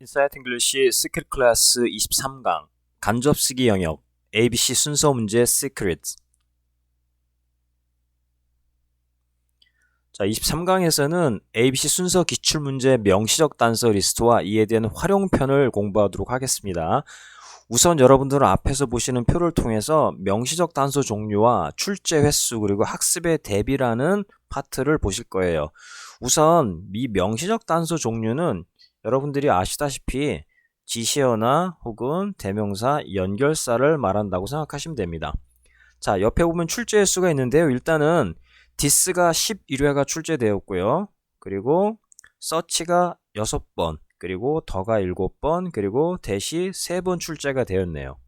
인사이트 잉글리시 시크릿 클래스 23강 간접쓰기 영역 ABC 순서 문제 시크릿. 자, 23강에서는 ABC 순서 기출문제 명시적 단서 리스트와 이에 대한 활용편을 공부하도록 하겠습니다. 우선 여러분들은 앞에서 보시는 표를 통해서 명시적 단서 종류와 출제 횟수 그리고 학습의 대비라는 파트를 보실 거예요. 우선 이 명시적 단서 종류는 여러분들이 아시다시피 지시어나 혹은 대명사, 연결사를 말한다고 생각하시면 됩니다. 자, 옆에 보면 출제 횟수가 있는데요. 일단은 this가 11회가 출제되었고요. 그리고 search가 6번, 그리고 더가 7번, 그리고 that이 3번 출제가 되었네요.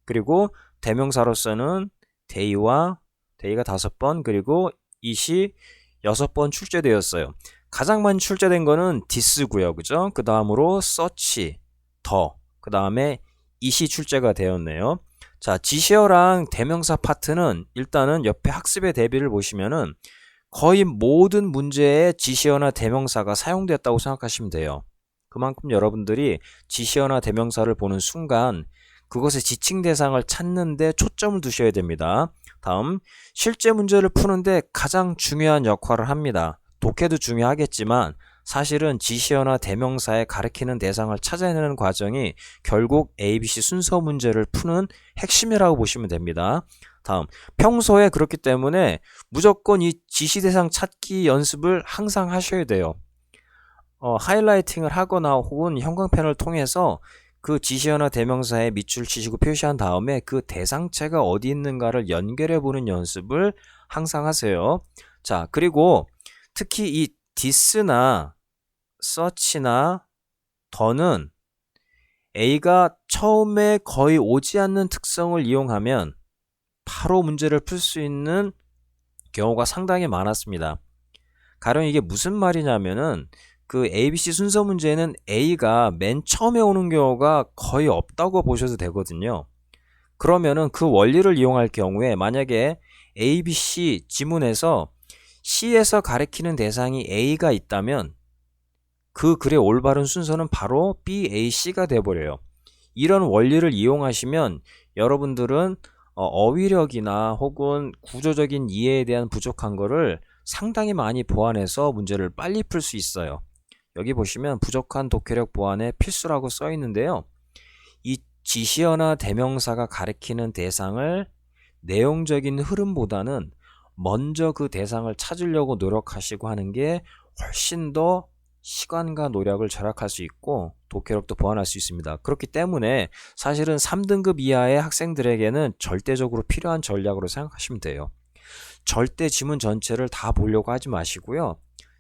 그리고 대명사로서는 day가 5번, 그리고 it이 6번 출제되었어요. 가장 많이 출제된 거는 this고요. 그죠? 그 다음으로 search, 더, 그 다음에 it이 출제가 되었네요. 자, 지시어랑 대명사 파트는 일단은 옆에 학습의 대비를 보시면은 거의 모든 문제에 지시어나 대명사가 사용되었다고 생각하시면 돼요. 그만큼 여러분들이 지시어나 대명사를 보는 순간 그것의 지칭 대상을 찾는데 초점을 두셔야 됩니다. 다음, 실제 문제를 푸는데 가장 중요한 역할을 합니다. 독해도 중요하겠지만 사실은 지시어나 대명사에 가리키는 대상을 찾아내는 과정이 결국 ABC 순서 문제를 푸는 핵심이라고 보시면 됩니다. 다음, 평소에 그렇기 때문에 무조건 이 지시 대상 찾기 연습을 항상 하셔야 돼요. 하이라이팅을 하거나 혹은 형광펜을 통해서 그 지시어나 대명사에 밑줄 치시고 표시한 다음에 그 대상체가 어디 있는가를 연결해 보는 연습을 항상 하세요. 자, 그리고 특히 이 this나 search나 더는 A가 처음에 거의 오지 않는 특성을 이용하면 바로 문제를 풀 수 있는 경우가 상당히 많았습니다. 가령 이게 무슨 말이냐면은 그 ABC 순서 문제는 A가 맨 처음에 오는 경우가 거의 없다고 보셔도 되거든요. 그러면은 그 원리를 이용할 경우에 만약에 ABC 지문에서 C에서 가리키는 대상이 A가 있다면 그 글의 올바른 순서는 바로 B, A, C가 돼버려요. 이런 원리를 이용하시면 여러분들은 어휘력이나 혹은 구조적인 이해에 대한 부족한 거를 상당히 많이 보완해서 문제를 빨리 풀 수 있어요. 여기 보시면 부족한 독해력 보완에 필수라고 써 있는데요. 이 지시어나 대명사가 가리키는 대상을 내용적인 흐름보다는 먼저 그 대상을 찾으려고 노력하시고 하는 게 훨씬 더 시간과 노력을 절약할 수 있고 독해력도 보완할 수 있습니다. 그렇기 때문에 사실은 3등급 이하의 학생들에게는 절대적으로 필요한 전략으로 생각하시면 돼요. 절대 지문 전체를 다 보려고 하지 마시고요.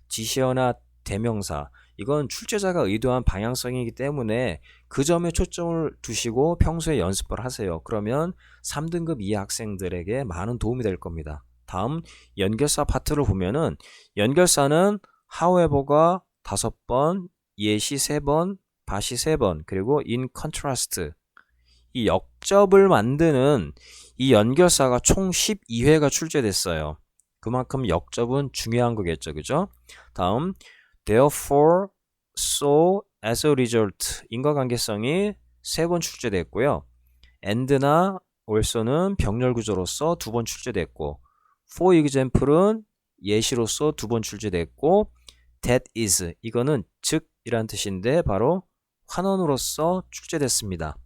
지시어나 대명사, 이건 출제자가 의도한 방향성이기 때문에 그 점에 초점을 두시고 평소에 연습을 하세요. 그러면 3등급 이하 학생들에게 많은 도움이 될 겁니다. 다음, 연결사 파트를 보면은 연결사는 however가 5번, yet이 3번, but이 3번, 그리고 in contrast, 이 역접을 만드는 이 연결사가 총 12회가 출제됐어요. 그만큼 역접은 중요한 거겠죠. 그죠? 다음, therefore, so, as a result, 인과관계성이 3번 출제됐고요. and나 also는 병렬 구조로서 2번 출제됐고, for example은 예시로서 2번 출제됐고, that is, 이거는 즉 이란 뜻인데 바로 환원으로서 출제됐습니다.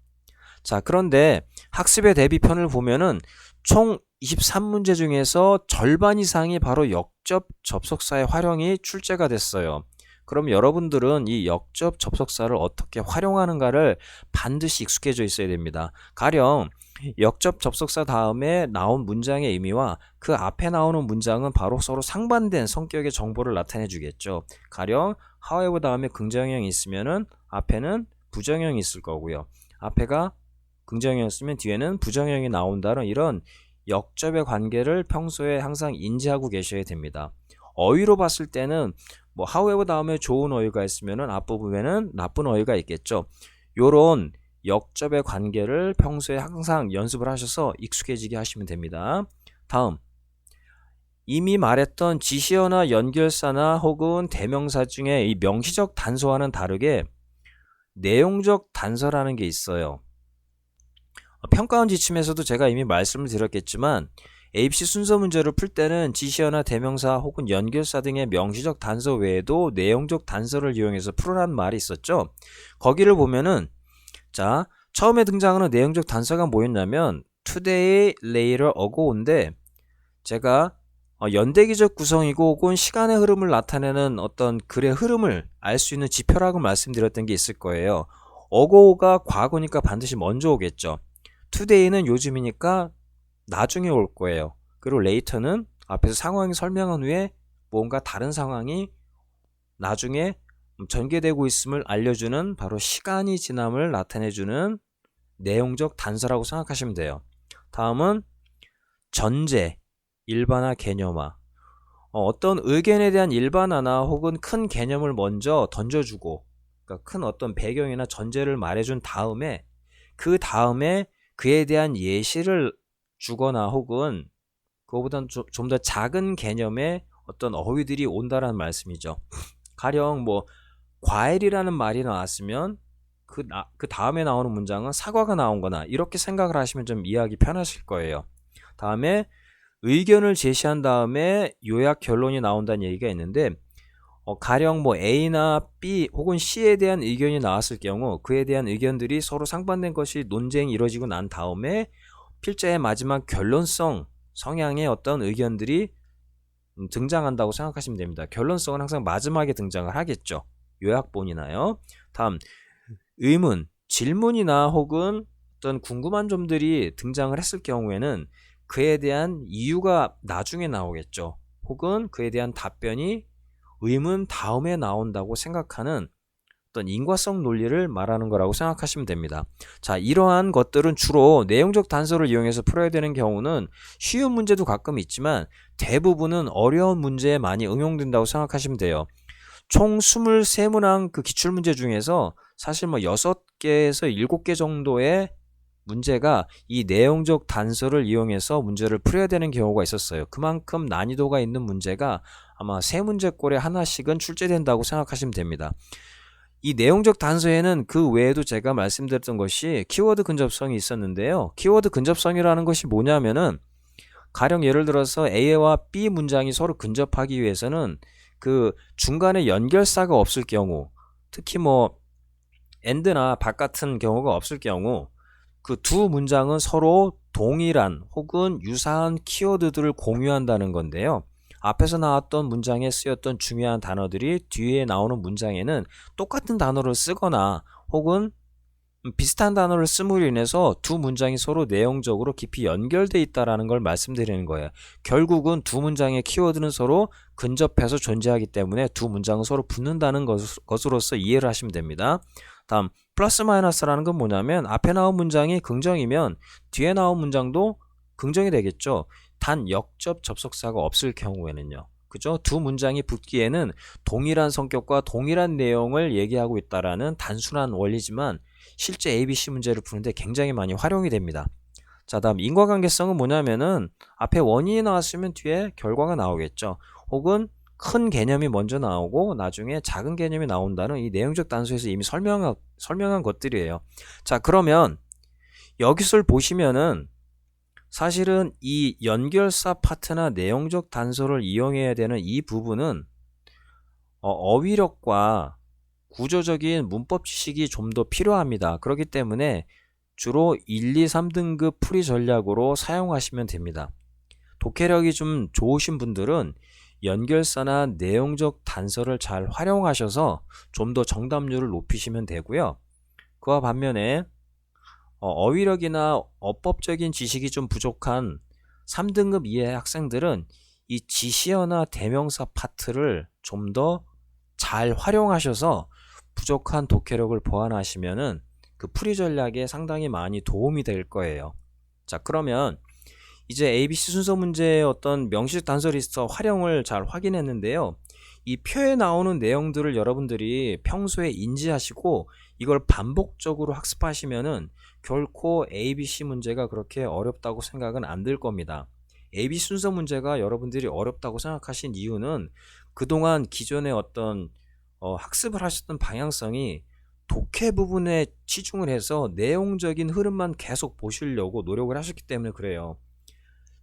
자, 그런데 학습의 대비편을 보면은 총 23문제 중에서 절반 이상이 바로 역접 접속사의 활용이 출제가 됐어요. 그럼 여러분들은 이 역접 접속사를 어떻게 활용하는가를 반드시 익숙해져 있어야 됩니다. 가령 역접 접속사 다음에 나온 문장의 의미와 그 앞에 나오는 문장은 바로 서로 상반된 성격의 정보를 나타내 주겠죠. 가령 however 다음에 긍정형이 있으면은 앞에는 부정형이 있을 거고요. 앞에가 긍정형이었으면 뒤에는 부정형이 나온다는 이런 역접의 관계를 평소에 항상 인지하고 계셔야 됩니다. 어휘로 봤을 때는 뭐 however 다음에 좋은 어휘가 있으면은 앞부분에는 나쁜 어휘가 있겠죠. 요런 역접의 관계를 평소에 항상 연습을 하셔서 익숙해지게 하시면 됩니다. 다음, 이미 말했던 지시어나 연결사나 혹은 대명사 중에 이 명시적 단서와는 다르게 내용적 단서라는 게 있어요. 평가원 지침에서도 제가 이미 말씀을 드렸겠지만 ABC 순서 문제를 풀 때는 지시어나 대명사 혹은 연결사 등의 명시적 단서 외에도 내용적 단서를 이용해서 풀어라는 말이 있었죠. 거기를 보면은 자, 처음에 등장하는 내용적 단서가 뭐였냐면 today, later, ago인데 제가 연대기적 구성이고 혹은 시간의 흐름을 나타내는 어떤 글의 흐름을 알 수 있는 지표라고 말씀드렸던 게 있을 거예요. ago가 과거니까 반드시 먼저 오겠죠. today는 요즘이니까 나중에 올 거예요. 그리고 later는 앞에서 상황이 설명한 후에 뭔가 다른 상황이 나중에 전개되고 있음을 알려주는 바로 시간이 지남을 나타내주는 내용적 단서라고 생각하시면 돼요. 다음은 전제, 일반화, 개념화. 어떤 의견에 대한 일반화나 혹은 큰 개념을 먼저 던져주고 그러니까 큰 어떤 배경이나 전제를 말해준 다음에 그 다음에 그에 대한 예시를 주거나 혹은 그거보다는 좀 더 작은 개념의 어떤 어휘들이 온다라는 말씀이죠. 가령 뭐 과일이라는 말이 나왔으면 그 다음에 나오는 문장은 사과가 나온 거나 이렇게 생각을 하시면 좀 이해하기 편하실 거예요. 다음에 의견을 제시한 다음에 요약 결론이 나온다는 얘기가 있는데 가령 뭐 A나 B 혹은 C에 대한 의견이 나왔을 경우 그에 대한 의견들이 서로 상반된 것이 논쟁이 이루어지고 난 다음에 필자의 마지막 결론성 성향의 어떤 의견들이 등장한다고 생각하시면 됩니다. 결론성은 항상 마지막에 등장을 하겠죠. 요약본이나요. 다음 의문, 질문이나 혹은 어떤 궁금한 점들이 등장을 했을 경우에는 그에 대한 이유가 나중에 나오겠죠. 혹은 그에 대한 답변이 의문 다음에 나온다고 생각하는 어떤 인과성 논리를 말하는 거라고 생각하시면 됩니다. 자, 이러한 것들은 주로 내용적 단서를 이용해서 풀어야 되는 경우는 쉬운 문제도 가끔 있지만 대부분은 어려운 문제에 많이 응용된다고 생각하시면 돼요. 총 23문항 그 기출문제 중에서 사실 뭐 6개에서 7개 정도의 문제가 이 내용적 단서를 이용해서 문제를 풀어야 되는 경우가 있었어요. 그만큼 난이도가 있는 문제가 아마 3문제꼴에 하나씩은 출제된다고 생각하시면 됩니다. 이 내용적 단서에는 그 외에도 제가 말씀드렸던 것이 키워드 근접성이 있었는데요. 키워드 근접성이라는 것이 뭐냐면은 가령 예를 들어서 A와 B 문장이 서로 근접하기 위해서는 그 중간에 연결사가 없을 경우 특히 뭐 and나 but 같은 경우가 없을 경우 그 두 문장은 서로 동일한 혹은 유사한 키워드들을 공유한다는 건데요. 앞에서 나왔던 문장에 쓰였던 중요한 단어들이 뒤에 나오는 문장에는 똑같은 단어를 쓰거나 혹은 비슷한 단어를 씀으로 인해서 두 문장이 서로 내용적으로 깊이 연결되어 있다는 걸 말씀드리는 거예요. 결국은 두 문장의 키워드는 서로 근접해서 존재하기 때문에 두 문장은 서로 붙는다는 것으로서 이해를 하시면 됩니다. 다음 플러스 마이너스라는 건 뭐냐면 앞에 나온 문장이 긍정이면 뒤에 나온 문장도 긍정이 되겠죠. 단 역접 접속사가 없을 경우에는요. 그죠? 두 문장이 붙기에는 동일한 성격과 동일한 내용을 얘기하고 있다라는 단순한 원리지만 실제 ABC 문제를 푸는데 굉장히 많이 활용이 됩니다. 자, 다음 인과관계성은 뭐냐면은 앞에 원인이 나왔으면 뒤에 결과가 나오겠죠. 혹은 큰 개념이 먼저 나오고 나중에 작은 개념이 나온다는 이 내용적 단서에서 이미 설명한 것들이에요. 자, 그러면 여기서 보시면은 사실은 이 연결사 파트나 내용적 단서를 이용해야 되는 이 부분은 어휘력과 구조적인 문법 지식이 좀 더 필요합니다. 그렇기 때문에 주로 1, 2, 3등급 풀이 전략으로 사용하시면 됩니다. 독해력이 좀 좋으신 분들은 연결사나 내용적 단서를 잘 활용하셔서 좀 더 정답률을 높이시면 되고요. 그와 반면에 어휘력이나 어법적인 지식이 좀 부족한 3등급 이하의 학생들은 이 지시어나 대명사 파트를 좀 더 잘 활용하셔서 부족한 독해력을 보완하시면은 그 풀이 전략에 상당히 많이 도움이 될 거예요. 자, 그러면 이제 ABC 순서 문제의 어떤 명시적 단서 리스트 활용을 잘 확인했는데요. 이 표에 나오는 내용들을 여러분들이 평소에 인지하시고 이걸 반복적으로 학습하시면은 결코 ABC 문제가 그렇게 어렵다고 생각은 안 들 겁니다. ABC 순서 문제가 여러분들이 어렵다고 생각하신 이유는 그동안 기존의 어떤 학습을 하셨던 방향성이 독해 부분에 치중을 해서 내용적인 흐름만 계속 보시려고 노력을 하셨기 때문에 그래요.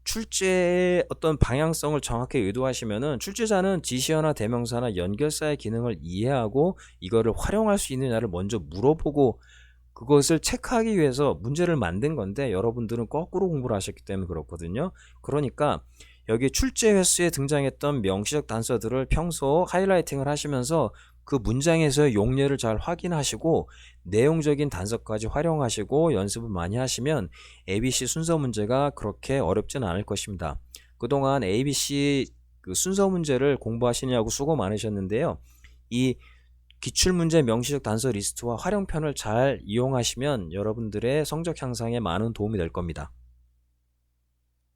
출제의 어떤 방향성을 정확히 의도하시면은 출제자는 지시어나 대명사나 연결사의 기능을 이해하고 이거를 활용할 수 있느냐를 먼저 물어보고 그것을 체크하기 위해서 문제를 만든 건데 여러분들은 거꾸로 공부를 하셨기 때문에 그렇거든요. 그러니까 여기 출제 횟수에 등장했던 명시적 단서들을 평소 하이라이팅을 하시면서 그 문장에서의 용례를 잘 확인하시고 내용적인 단서까지 활용하시고 연습을 많이 하시면 ABC 순서 문제가 그렇게 어렵지는 않을 것입니다. 그동안 ABC 그 순서 문제를 공부하시느냐고 수고 많으셨는데요. 이 기출문제 명시적 단서 리스트와 활용편을 잘 이용하시면 여러분들의 성적 향상에 많은 도움이 될 겁니다.